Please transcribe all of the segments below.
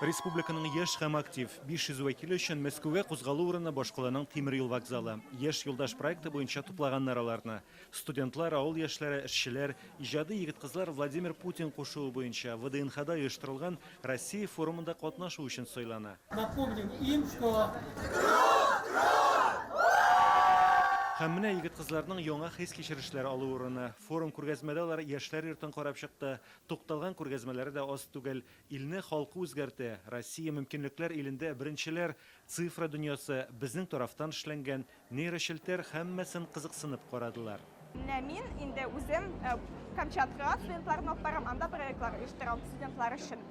Республиканың еш һәм актив 500 вәкиле өчен Мәскәүгә кузгалу урыны башкаланың тимер юл вокзалы. Еш юлдаш проекты буенча туплаганнар аларны. Студентлар, авыл яшьләре, эшчеләр, иҗади егет-кызлар Владимир Путин кушуы буенча ВДНХда оештырылган Россия форумында катнашу өчен сайлана. Напомним им, что Һәм менә егет-кызларның яңа хис кичерешләре алу урыны. Форум күргәзмәдә алар яшьләр йортын карап чыкты. Тукталган күргәзмәләре дә аз түгел. Илне халкы үзгәртә. Россия мөмкинлекләр илендә беренчеләр, цифра дөньясы, безнең тарафтан эшләнгән нейрошелтер һәммәсен кызыксынып карадылар. Мин инде үзем Камчаткага студентларны алып барам, анда проектлар оештырам студентлар өчен.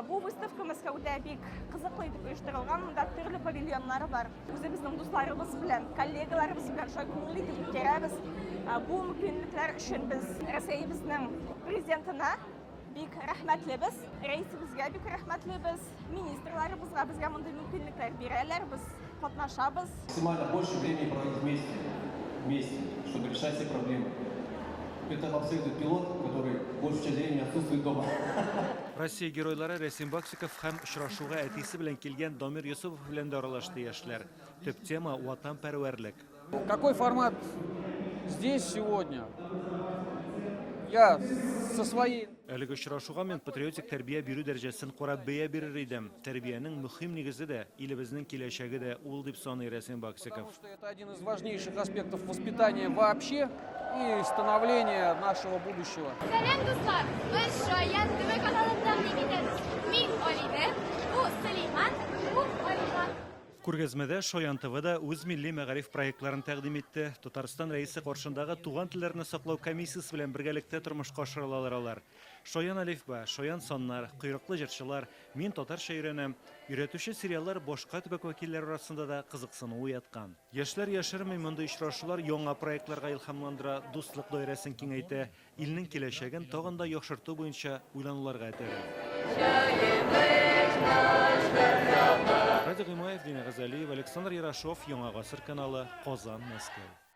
Бу выставка Мәскәүдә бик кызыклы итеп оештырылган, монда төрле павильоннар бар. Үзебезнең дусларыбыз белән, коллегаларыбыз белән шулай күңелле итеп үткәрәбез. Бу мөмкинлекләр өчен без Россиябезнең президентына бик рәхмәтлебез, рәисебезгә бик рәхмәтлебез, министрларыбызга безгә мондый мөмкинлекләр бирәләр, без катнашабыз. Максимально больше времени проводить вместе, чтобы решать все проблемы. Это абсолютно пилот, который большую часть времени отсутствует дома. Россия геройлары Рәсим Баксиков һәм очрашуга әтисе белән килгән Дамир Юсупов белән дә аралашты яшьләр. Төп тема ватанпәрвәрлек. Какой формат здесь сегодня? Я со своей... Әлеге очрашуга мен патриотик тәрбия бирү дәрәҗәсен карап бәя бирер идем. Тәрбиянең мөһим нигезе дә, илебезнең киләчәге дә ул дип саный Рәсим Баксиков. Потому что это один из важнейших аспектов воспитания вообще и становления нашего будущего. Сәлам, дуслар! Biz Шаян ТВ каналыннан итәбез. Мин Алидә, бу Сөләйман, бу Алиман. Күргәзмәдә Шаян ТВда үз милли мәгариф проектларын тәкъдим итте. Татарстан рәисе каршындагы туган телләрне саклау комиссиясе белән бергәлектә тормышка ашыралар алар. Шаян алифба, Шаян саннар, койрыклы җырчылар, мин татарча өйрәнәм, өйрәтүче сериаллар башка төбәк вәкилләре арасында да кызыксыну уяткан. Яшьләр яшерми мондый очрашулар яңа проектларга илһамландыра, дуслык даирәсен киңәйтә, илнең киләчәген тагын да яхшырту буенча уйлануларга этәрә. Радик Гыймаев, Дина Газалиев, Александр Ярашов, Яңа Гасыр каналы, Казан, Мәскәү.